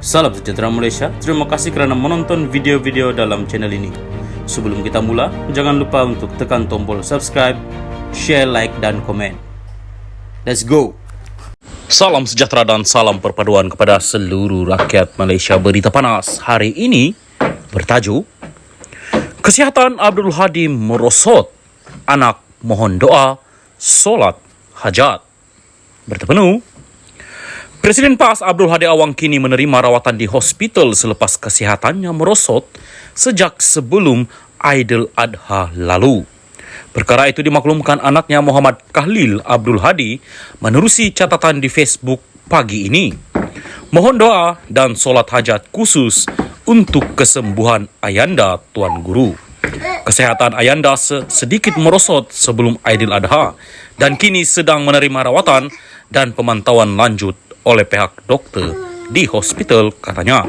Salam sejahtera Malaysia, terima kasih kerana menonton video-video dalam channel ini. Sebelum kita mula, jangan lupa untuk tekan tombol subscribe, share, like dan komen. Let's go! Salam sejahtera dan salam perpaduan kepada seluruh rakyat Malaysia. Berita panas hari ini bertajuk Kesihatan Abdul Hadi merosot, anak mohon doa, solat hajat. Berita penuh. Presiden PAS Abdul Hadi Awang kini menerima rawatan di hospital selepas kesihatannya merosot sejak sebelum Aidil Adha lalu. Perkara itu dimaklumkan anaknya Muhammad Khalil Abdul Hadi menerusi catatan di Facebook pagi ini. Mohon doa dan solat hajat khusus untuk kesembuhan Ayanda Tuan Guru. Kesehatan Ayanda sedikit merosot sebelum Aidil Adha dan kini sedang menerima rawatan dan pemantauan lanjut oleh pihak doktor di hospital, katanya.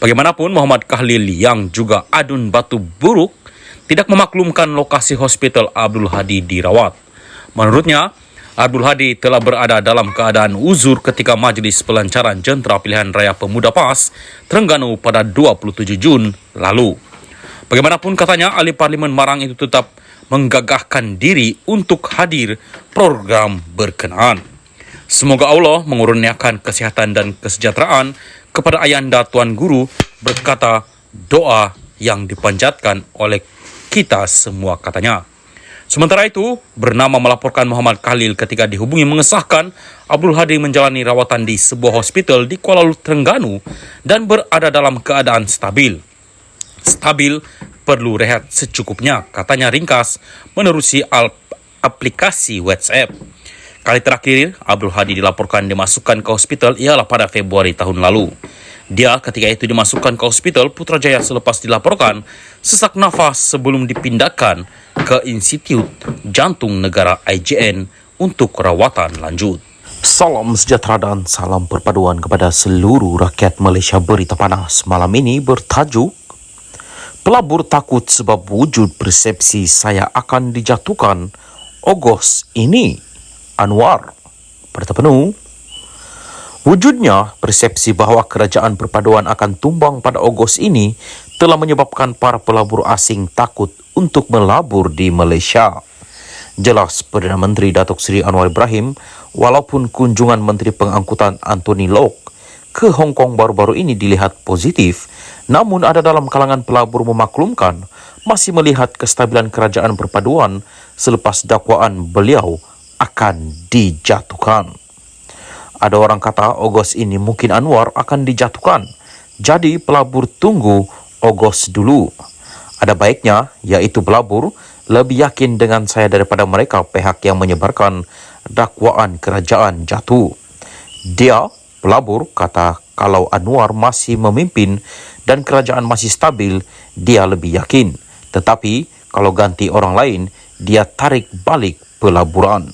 Bagaimanapun, Muhammad Khalil yang juga adun batu buruk tidak memaklumkan lokasi hospital Abdul Hadi dirawat. Menurutnya, Abdul Hadi telah berada dalam keadaan uzur ketika majlis pelancaran jentera pilihan raya pemuda PAS Terengganu pada 27 Jun lalu. Bagaimanapun, katanya, ahli parlimen Marang itu tetap menggagahkan diri untuk hadir program berkenaan. Semoga Allah mengurniakan kesihatan dan kesejahteraan kepada Ayanda Tuan Guru, berkata doa yang dipanjatkan oleh kita semua, katanya. Sementara itu, bernama melaporkan Muhammad Khalil ketika dihubungi mengesahkan Abdul Hadi menjalani rawatan di sebuah hospital di Kuala Lumpur, Terengganu dan berada dalam keadaan stabil. Stabil perlu rehat secukupnya, katanya ringkas menerusi aplikasi WhatsApp. Kali terakhir Abdul Hadi dilaporkan dimasukkan ke hospital ialah pada Februari tahun lalu. Dia ketika itu dimasukkan ke hospital Putrajaya selepas dilaporkan sesak nafas sebelum dipindahkan ke Institut Jantung Negara IJN untuk rawatan lanjut. Salam sejahtera dan salam perpaduan kepada seluruh rakyat Malaysia. Berita panas malam ini bertajuk Pelabur takut sebab wujud persepsi saya akan dijatuhkan Ogos ini. Anwar. Berita penuh. Wujudnya persepsi bahawa kerajaan perpaduan akan tumbang pada Ogos ini telah menyebabkan para pelabur asing takut untuk melabur di Malaysia. Jelas Perdana Menteri Datuk Seri Anwar Ibrahim, walaupun kunjungan Menteri Pengangkutan Anthony Locke ke Hong Kong baru-baru ini dilihat positif, namun ada dalam kalangan pelabur memaklumkan masih melihat kestabilan kerajaan perpaduan selepas dakwaan beliau akan dijatuhkan. Ada orang kata Ogos ini mungkin Anwar akan dijatuhkan. Jadi pelabur tunggu Ogos dulu. Ada baiknya, iaitu pelabur lebih yakin dengan saya daripada mereka pihak yang menyebarkan dakwaan kerajaan jatuh. Dia, pelabur, kata kalau Anwar masih memimpin dan kerajaan masih stabil, dia lebih yakin. Tetapi kalau ganti orang lain, dia tarik balik pelaburan.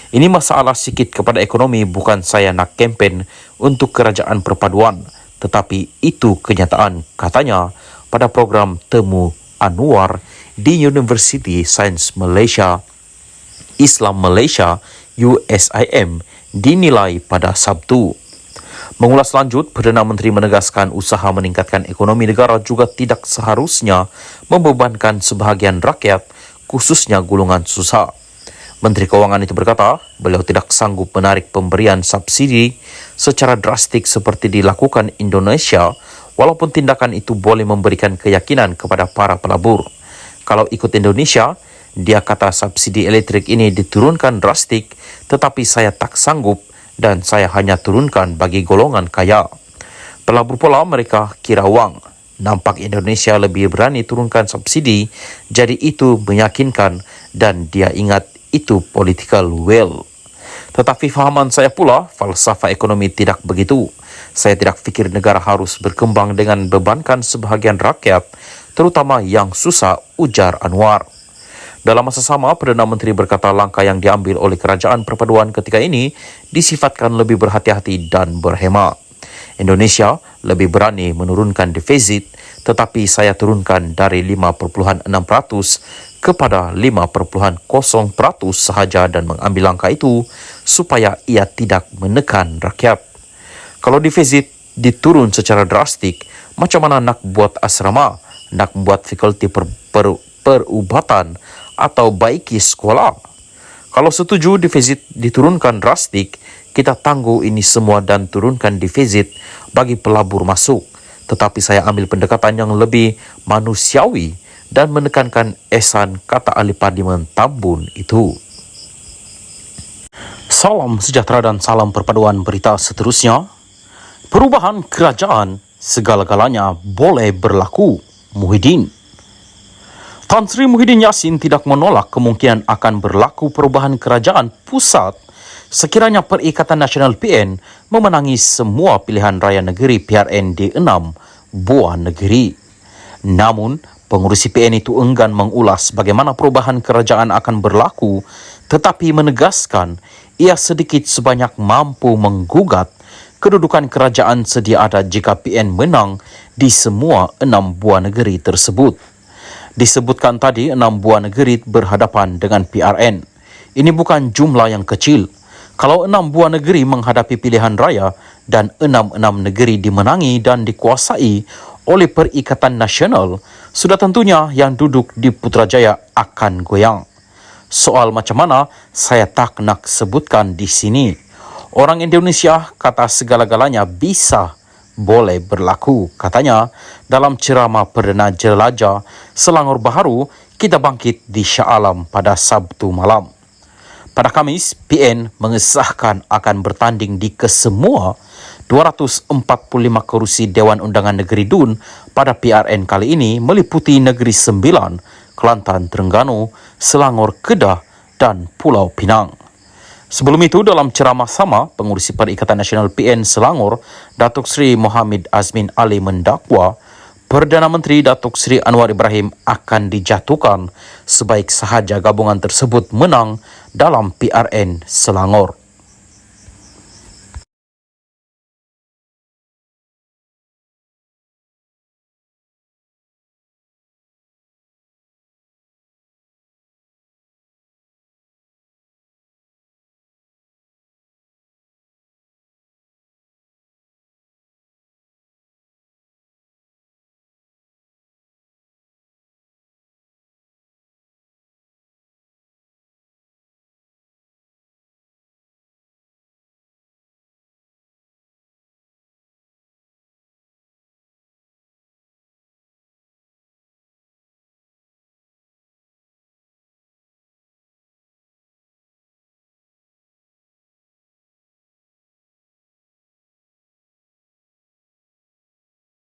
Ini masalah sikit kepada ekonomi, bukan saya nak kempen untuk kerajaan perpaduan. Tetapi itu kenyataan, katanya pada program Temu Anwar di University Sains Malaysia, Islam Malaysia, USIM, dinilai pada Sabtu. Mengulas lanjut, Perdana Menteri menegaskan usaha meningkatkan ekonomi negara juga tidak seharusnya membebankan sebahagian rakyat, khususnya golongan susah. Menteri Kewangan itu berkata, beliau tidak sanggup menarik pemberian subsidi secara drastik seperti dilakukan Indonesia, walaupun tindakan itu boleh memberikan keyakinan kepada para pelabur. Kalau ikut Indonesia, dia kata subsidi elektrik ini diturunkan drastik, tetapi saya tak sanggup dan saya hanya turunkan bagi golongan kaya. Pelabur pula mereka kira wang. Nampak Indonesia lebih berani turunkan subsidi, jadi itu meyakinkan dan dia ingat itu political will. Tetapi fahaman saya pula, falsafah ekonomi tidak begitu. Saya tidak fikir negara harus berkembang dengan bebankan sebahagian rakyat, terutama yang susah, ujar Anwar. Dalam masa sama, Perdana Menteri berkata langkah yang diambil oleh kerajaan perpaduan ketika ini disifatkan lebih berhati-hati dan berhemat. Indonesia lebih berani menurunkan defisit, tetapi saya turunkan dari 5.6% kepada 5.0% sahaja dan mengambil langkah itu supaya ia tidak menekan rakyat. Kalau defisit diturun secara drastik, macam mana nak buat asrama, nak buat fakulti perubatan atau baiki sekolah. Kalau setuju defisit diturunkan drastik, kita tangguh ini semua dan turunkan defisit bagi pelabur masuk. Tetapi saya ambil pendekatan yang lebih manusiawi dan menekankan esan kata ahli parlimen Tambun itu. Salam sejahtera dan salam perpaduan berita seterusnya. Perubahan kerajaan segala-galanya boleh berlaku, Muhyiddin. Tan Sri Muhyiddin Yassin tidak menolak kemungkinan akan berlaku perubahan kerajaan pusat sekiranya Perikatan Nasional PN memenangi semua pilihan raya negeri PRN di 6 buah negeri. Namun, pengurusi PN itu enggan mengulas bagaimana perubahan kerajaan akan berlaku, tetapi menegaskan ia sedikit sebanyak mampu menggugat kedudukan kerajaan sedia ada jika PN menang di semua 6 buah negeri tersebut. Disebutkan tadi 6 buah negeri berhadapan dengan PRN. Ini bukan jumlah yang kecil. Kalau 6 buah negeri menghadapi pilihan raya dan 6 negeri dimenangi dan dikuasai oleh Perikatan Nasional, sudah tentunya yang duduk di Putrajaya akan goyang. Soal macam mana saya tak nak sebutkan di sini. Orang Indonesia kata segala-galanya bisa boleh berlaku, katanya dalam ceramah Perdana Jelajah Selangor Baharu Kita Bangkit di Shah Alam pada Sabtu malam. Pada Khamis, PN mengesahkan akan bertanding di kesemua 245 kerusi Dewan Undangan Negeri DUN pada PRN kali ini meliputi Negeri Sembilan, Kelantan, Terengganu, Selangor, Kedah dan Pulau Pinang. Sebelum itu, dalam ceramah sama, pengurusi Perikatan Nasional PN Selangor, Datuk Seri Mohammed Azmin Ali mendakwa Perdana Menteri Datuk Seri Anwar Ibrahim akan dijatuhkan sebaik sahaja gabungan tersebut menang dalam PRN Selangor.